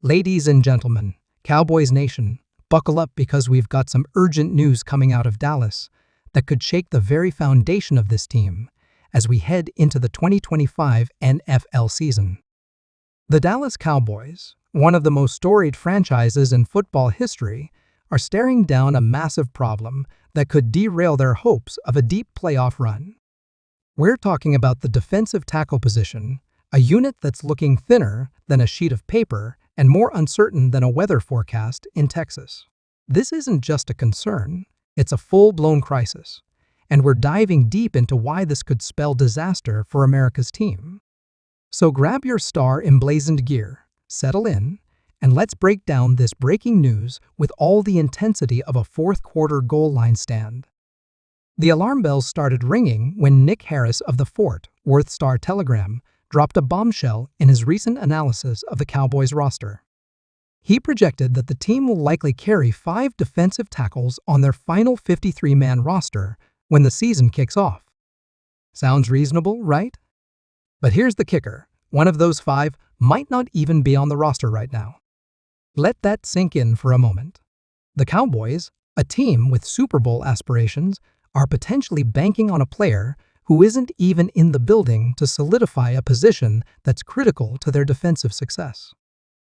Ladies and gentlemen, Cowboys Nation, buckle up because we've got some urgent news coming out of Dallas that could shake the very foundation of this team as we head into the 2025 NFL season. The Dallas Cowboys, one of the most storied franchises in football history, are staring down a massive problem that could derail their hopes of a deep playoff run. We're talking about the defensive tackle position, a unit that's looking thinner than a sheet of paper and more uncertain than a weather forecast in Texas. This isn't just a concern, it's a full-blown crisis, and we're diving deep into why this could spell disaster for America's team. So grab your star-emblazoned gear, settle in, and let's break down this breaking news with all the intensity of a fourth-quarter goal line stand. The alarm bells started ringing when Nick Harris of the Fort Worth Star-Telegram dropped a bombshell in his recent analysis of the Cowboys roster. He projected that the team will likely carry 5 defensive tackles on their final 53-man roster when the season kicks off. Sounds reasonable, right? But here's the kicker. One of those 5 might not even be on the roster right now. Let that sink in for a moment. The Cowboys, a team with Super Bowl aspirations, are potentially banking on a player who isn't even in the building to solidify a position that's critical to their defensive success.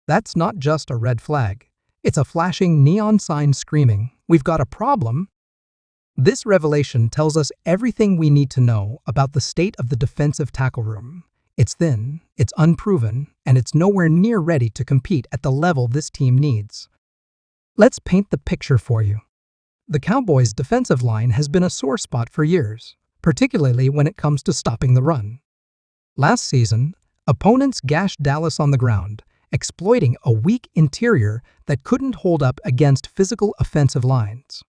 That's not just a red flag. It's a flashing neon sign screaming, "We've got a problem." This revelation tells us everything we need to know about the state of the defensive tackle room. It's thin, it's unproven, and it's nowhere near ready to compete at the level this team needs. Let's paint the picture for you. The Cowboys' defensive line has been a sore spot for years, particularly when it comes to stopping the run. Last season, opponents gashed Dallas on the ground, exploiting a weak interior that couldn't hold up against physical offensive lines.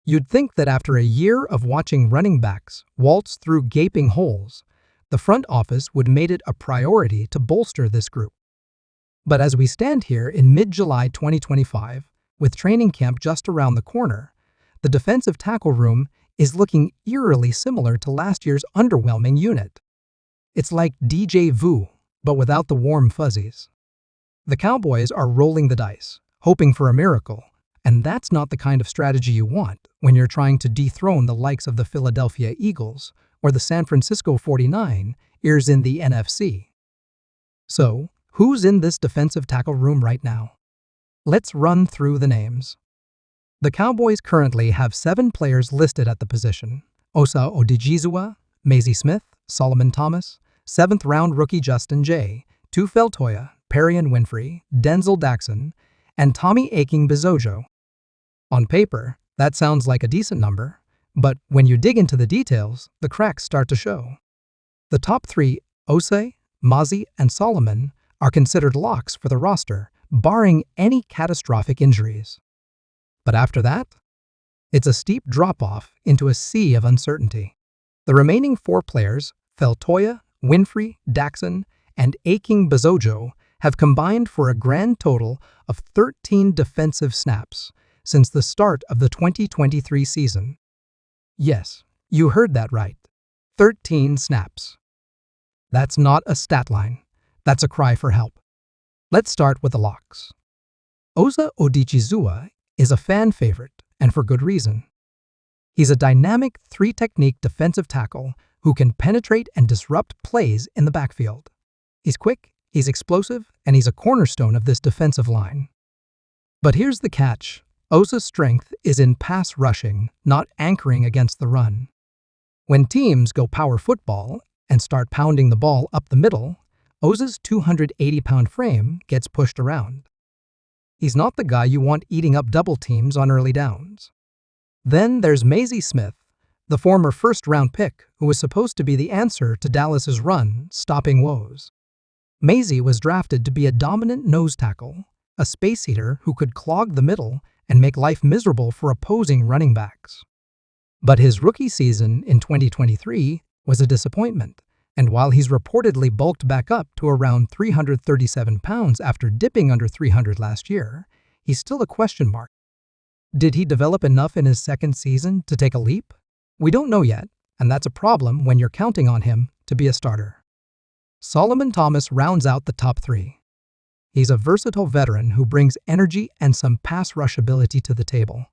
You'd think that after a year of watching running backs waltz through gaping holes, the front office would made it a priority to bolster this group. But as we stand here in mid-July 2025, with training camp just around the corner, the defensive tackle room is looking eerily similar to last year's underwhelming unit. It's like DJ Vu, but without the warm fuzzies. The Cowboys are rolling the dice, hoping for a miracle, and that's not the kind of strategy you want when you're trying to dethrone the likes of the Philadelphia Eagles or the San Francisco 49ers in the NFC. So, who's in this defensive tackle room right now? Let's run through the names. The Cowboys currently have 7 players listed at the position: Osa Odigizua, Mazi Smith, Solomon Thomas, 7th-round rookie Justin J., Tufel Toya, Perrion Winfrey, Denzel Daxon, and Tommy Aking-Bizojo. On paper, that sounds like a decent number, but when you dig into the details, the cracks start to show. The top 3, Osei, Mazi, and Solomon, are considered locks for the roster, barring any catastrophic injuries. But after that, it's a steep drop-off into a sea of uncertainty. The remaining 4 players, Feltoya, Winfrey, Daxon, and Aking-Bizojo, have combined for a grand total of 13 defensive snaps since the start of the 2023 season. Yes, you heard that right. 13 snaps. That's not a stat line. That's a cry for help. Let's start with the locks. Osa Odigizua is a fan favorite, and for good reason. He's a dynamic 3-technique defensive tackle who can penetrate and disrupt plays in the backfield. He's quick, he's explosive, and he's a cornerstone of this defensive line. But here's the catch. Osa's strength is in pass rushing, not anchoring against the run. When teams go power football and start pounding the ball up the middle, Osa's 280-pound frame gets pushed around. He's not the guy you want eating up double teams on early downs. Then there's Mazi Smith, the former first-round pick who was supposed to be the answer to Dallas's run-stopping woes. Mazi was drafted to be a dominant nose tackle, a space eater who could clog the middle and make life miserable for opposing running backs. But his rookie season in 2023 was a disappointment, and while he's reportedly bulked back up to around 337 pounds after dipping under 300 last year, he's still a question mark. Did he develop enough in his second season to take a leap? We don't know yet, and that's a problem when you're counting on him to be a starter. Solomon Thomas rounds out the top 3. He's a versatile veteran who brings energy and some pass rush ability to the table.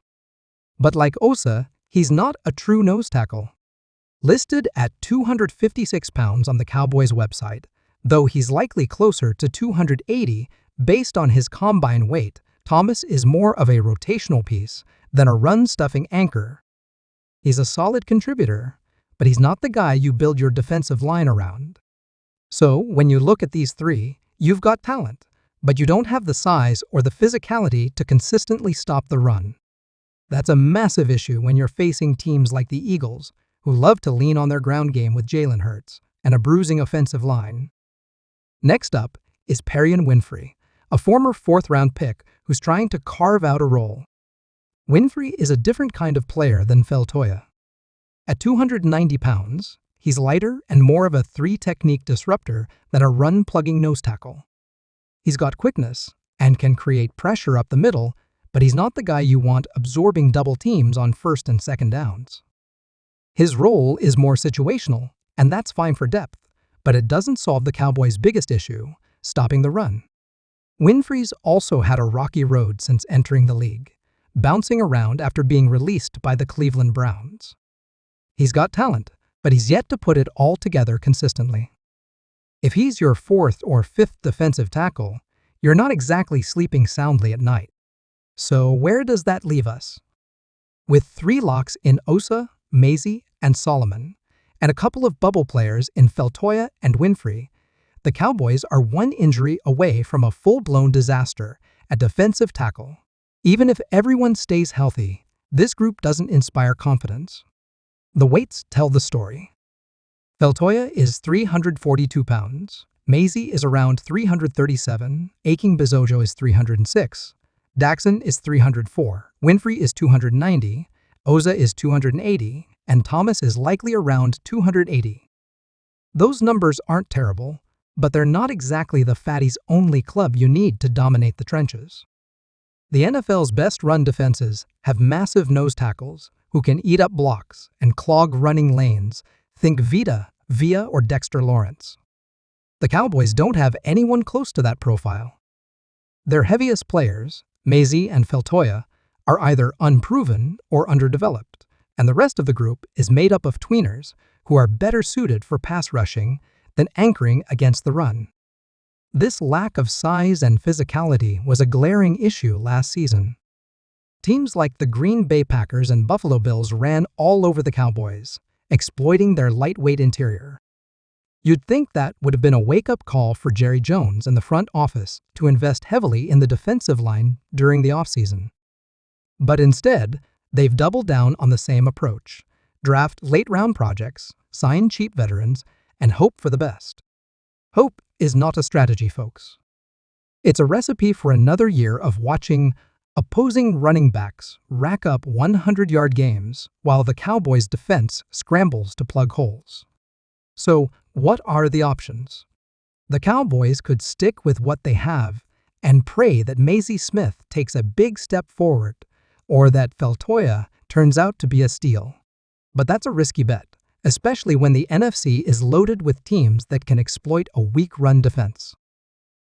But like Osa, he's not a true nose tackle. Listed at 256 pounds on the Cowboys website, though he's likely closer to 280 based on his combine weight, Thomas is more of a rotational piece than a run-stuffing anchor. He's a solid contributor, but he's not the guy you build your defensive line around. So, when you look at these three, you've got talent, but you don't have the size or the physicality to consistently stop the run. That's a massive issue when you're facing teams like the Eagles, who love to lean on their ground game with Jalen Hurts and a bruising offensive line. Next up is Perion Winfrey, a former fourth-round pick who's trying to carve out a role. Winfrey is a different kind of player than Feltoya. At 290 pounds, he's lighter and more of a three-technique disruptor than a run-plugging nose tackle. He's got quickness and can create pressure up the middle, but he's not the guy you want absorbing double teams on first and second downs. His role is more situational, and that's fine for depth, but it doesn't solve the Cowboys' biggest issue, stopping the run. Winfrey's also had a rocky road since entering the league, bouncing around after being released by the Cleveland Browns. He's got talent, but he's yet to put it all together consistently. If he's your fourth or fifth defensive tackle, you're not exactly sleeping soundly at night. So where does that leave us? With three locks in Osa, Maisie, and Solomon, and a couple of bubble players in Feltoya and Winfrey, the Cowboys are one injury away from a full-blown disaster at defensive tackle. Even if everyone stays healthy, this group doesn't inspire confidence. The weights tell the story. Feltoya is 342 pounds, Maisie is around 337, Aching Bizojo is 306, Daxon is 304, Winfrey is 290, Oza is 280, and Thomas is likely around 280. Those numbers aren't terrible, but they're not exactly the fatties only club you need to dominate the trenches. The NFL's best run defenses have massive nose tackles who can eat up blocks and clog running lanes. Think Via, or Dexter Lawrence. The Cowboys don't have anyone close to that profile. Their heaviest players, Maisie and Feltoya, are either unproven or underdeveloped, and the rest of the group is made up of tweeners who are better suited for pass rushing than anchoring against the run. This lack of size and physicality was a glaring issue last season. Teams like the Green Bay Packers and Buffalo Bills ran all over the Cowboys, exploiting their lightweight interior. You'd think that would have been a wake-up call for Jerry Jones and the front office to invest heavily in the defensive line during the offseason. But instead, they've doubled down on the same approach: draft late-round projects, sign cheap veterans, and hope for the best. Hope is not a strategy, folks. It's a recipe for another year of watching opposing running backs rack up 100-yard games while the Cowboys' defense scrambles to plug holes. So, what are the options? The Cowboys could stick with what they have and pray that Maisie Smith takes a big step forward, or that Feltoya turns out to be a steal. But that's a risky bet, especially when the NFC is loaded with teams that can exploit a weak run defense.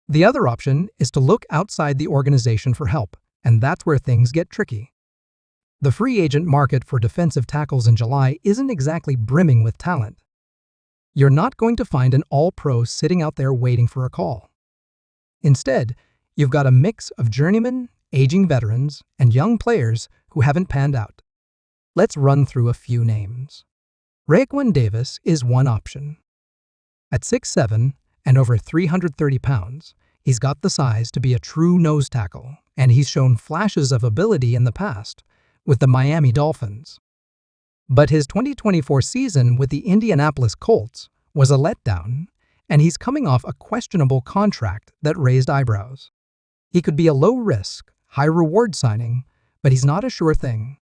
The other option is to look outside the organization for help, and that's where things get tricky. The free agent market for defensive tackles in July isn't exactly brimming with talent. You're not going to find an all-pro sitting out there waiting for a call. Instead, you've got a mix of journeymen, aging veterans, and young players who haven't panned out. Let's run through a few names. Raekwon Davis is one option. At 6'7" and over 330 pounds, he's got the size to be a true nose tackle, and he's shown flashes of ability in the past with the Miami Dolphins. But his 2024 season with the Indianapolis Colts was a letdown, and he's coming off a questionable contract that raised eyebrows. He could be a low-risk, high-reward signing, but he's not a sure thing.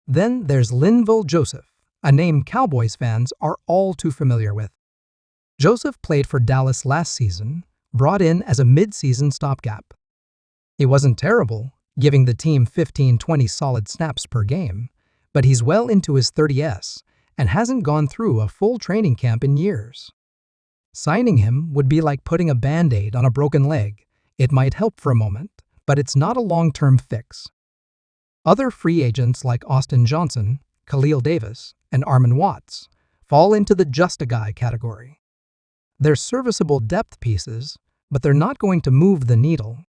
Then there's Linval Joseph, a name Cowboys fans are all too familiar with. Joseph played for Dallas last season, brought in as a mid-season stopgap. He wasn't terrible, giving the team 15-20 solid snaps per game, but he's well into his 30s and hasn't gone through a full training camp in years. Signing him would be like putting a Band-Aid on a broken leg. It might help for a moment, but it's not a long-term fix. Other free agents like Austin Johnson, Khalil Davis, and Armon Watts fall into the just a guy category. They're serviceable depth pieces, but they're not going to move the needle.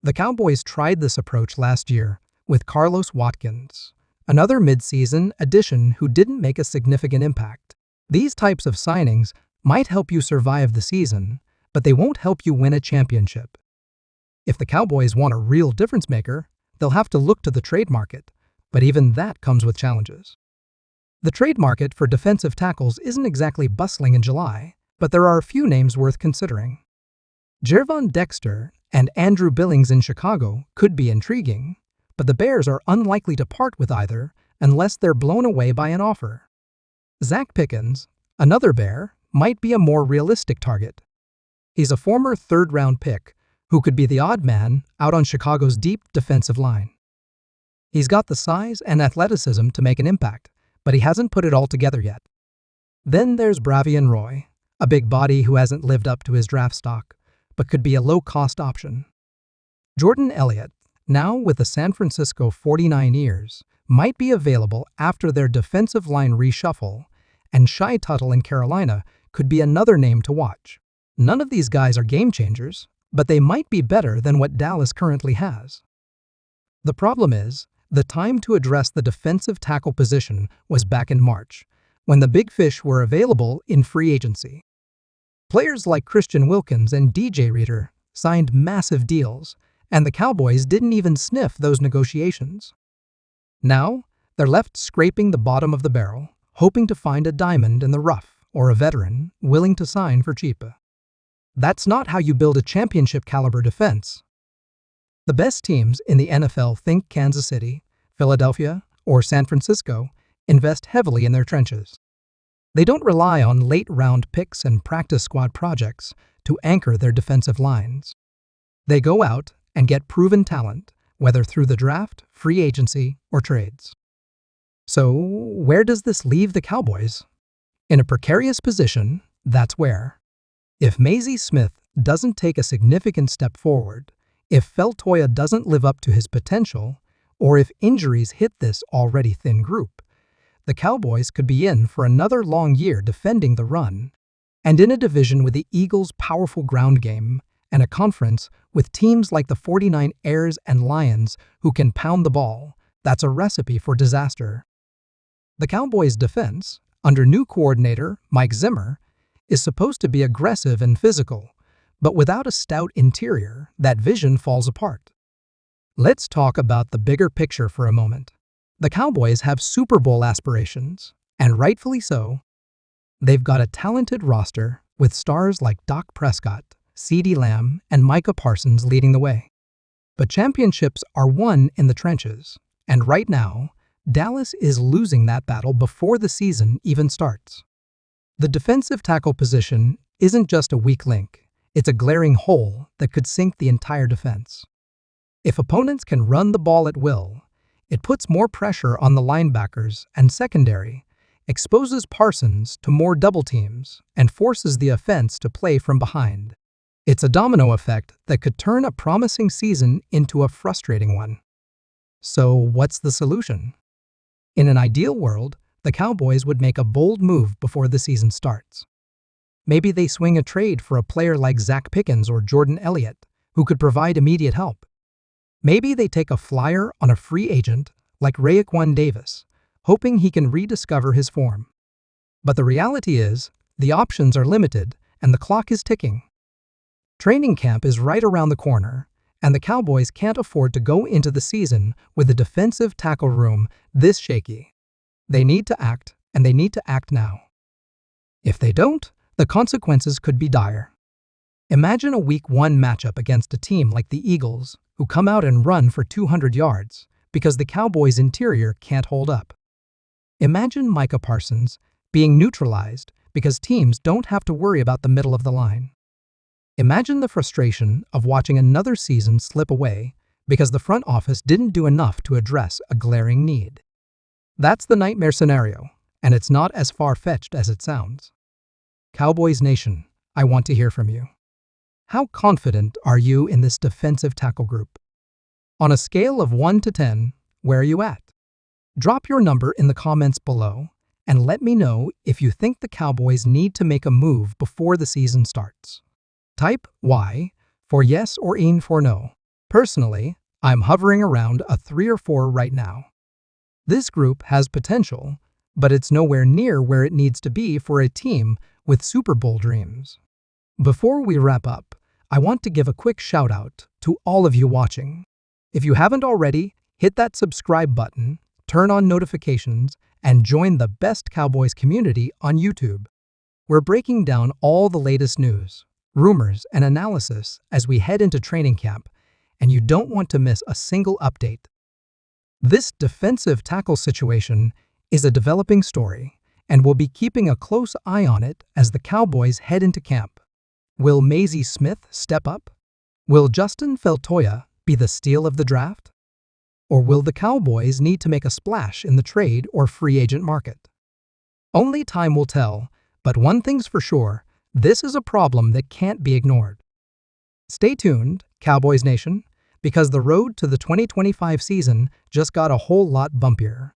The Cowboys tried this approach last year with Carlos Watkins, another midseason addition who didn't make a significant impact. These types of signings might help you survive the season, but they won't help you win a championship. If the Cowboys want a real difference maker, they'll have to look to the trade market, but even that comes with challenges. The trade market for defensive tackles isn't exactly bustling in July, but there are a few names worth considering. Gervon Dexter and Andrew Billings in Chicago could be intriguing, but the Bears are unlikely to part with either unless they're blown away by an offer. Zach Pickens, another Bear, might be a more realistic target. He's a former third-round pick who could be the odd man out on Chicago's deep defensive line. He's got the size and athleticism to make an impact, but he hasn't put it all together yet. Then there's Bravion Roy, a big body who hasn't lived up to his draft stock, but could be a low-cost option. Jordan Elliott, now with the San Francisco 49ers, might be available after their defensive line reshuffle, and Shai Tuttle in Carolina could be another name to watch. None of these guys are game changers, but they might be better than what Dallas currently has. The problem is, the time to address the defensive tackle position was back in March, when the big fish were available in free agency. Players like Christian Wilkins and DJ Reader signed massive deals, and the Cowboys didn't even sniff those negotiations. Now, they're left scraping the bottom of the barrel, hoping to find a diamond in the rough or a veteran willing to sign for cheap. That's not how you build a championship-caliber defense. The best teams in the NFL think Kansas City, Philadelphia, or San Francisco invest heavily in their trenches. They don't rely on late-round picks and practice squad projects to anchor their defensive lines. They go out and get proven talent, whether through the draft, free agency, or trades. So, where does this leave the Cowboys? In a precarious position, that's where. If Mazi Smith doesn't take a significant step forward, if Feltoya doesn't live up to his potential, or if injuries hit this already thin group, the Cowboys could be in for another long year defending the run. And in a division with the Eagles' powerful ground game and a conference with teams like the 49ers and Lions who can pound the ball, that's a recipe for disaster. The Cowboys' defense, under new coordinator Mike Zimmer, is supposed to be aggressive and physical, but without a stout interior, that vision falls apart. Let's talk about the bigger picture for a moment. The Cowboys have Super Bowl aspirations, and rightfully so. They've got a talented roster with stars like Dak Prescott, CeeDee Lamb, and Micah Parsons leading the way. But championships are won in the trenches, and right now, Dallas is losing that battle before the season even starts. The defensive tackle position isn't just a weak link, it's a glaring hole that could sink the entire defense. If opponents can run the ball at will, it puts more pressure on the linebackers and secondary, exposes Parsons to more double teams, and forces the offense to play from behind. It's a domino effect that could turn a promising season into a frustrating one. So what's the solution? In an ideal world, the Cowboys would make a bold move before the season starts. Maybe they swing a trade for a player like Zach Pickens or Jordan Elliott, who could provide immediate help. Maybe they take a flyer on a free agent like Raekwon Davis, hoping he can rediscover his form. But the reality is, the options are limited and the clock is ticking. Training camp is right around the corner, and the Cowboys can't afford to go into the season with the defensive tackle room this shaky. They need to act, and they need to act now. If they don't, the consequences could be dire. Imagine a Week 1 matchup against a team like the Eagles, who come out and run for 200 yards because the Cowboys' interior can't hold up. Imagine Micah Parsons being neutralized because teams don't have to worry about the middle of the line. Imagine the frustration of watching another season slip away because the front office didn't do enough to address a glaring need. That's the nightmare scenario, and it's not as far-fetched as it sounds. Cowboys Nation, I want to hear from you. How confident are you in this defensive tackle group? On a scale of 1 to 10, where are you at? Drop your number in the comments below and let me know if you think the Cowboys need to make a move before the season starts. Type Y for yes or EN for no. Personally, I'm hovering around a 3 or 4 right now. This group has potential, but it's nowhere near where it needs to be for a team with Super Bowl dreams. Before we wrap up, I want to give a quick shout out to all of you watching. If you haven't already, hit that subscribe button, turn on notifications, and join the best Cowboys community on YouTube. We're breaking down all the latest news, rumors, and analysis as we head into training camp, and you don't want to miss a single update. This defensive tackle situation is a developing story, and we'll be keeping a close eye on it as the Cowboys head into camp. Will Maisie Smith step up? Will Justin Feltoya be the steal of the draft? Or will the Cowboys need to make a splash in the trade or free agent market? Only time will tell, but one thing's for sure, this is a problem that can't be ignored. Stay tuned, Cowboys Nation, because the road to the 2025 season just got a whole lot bumpier.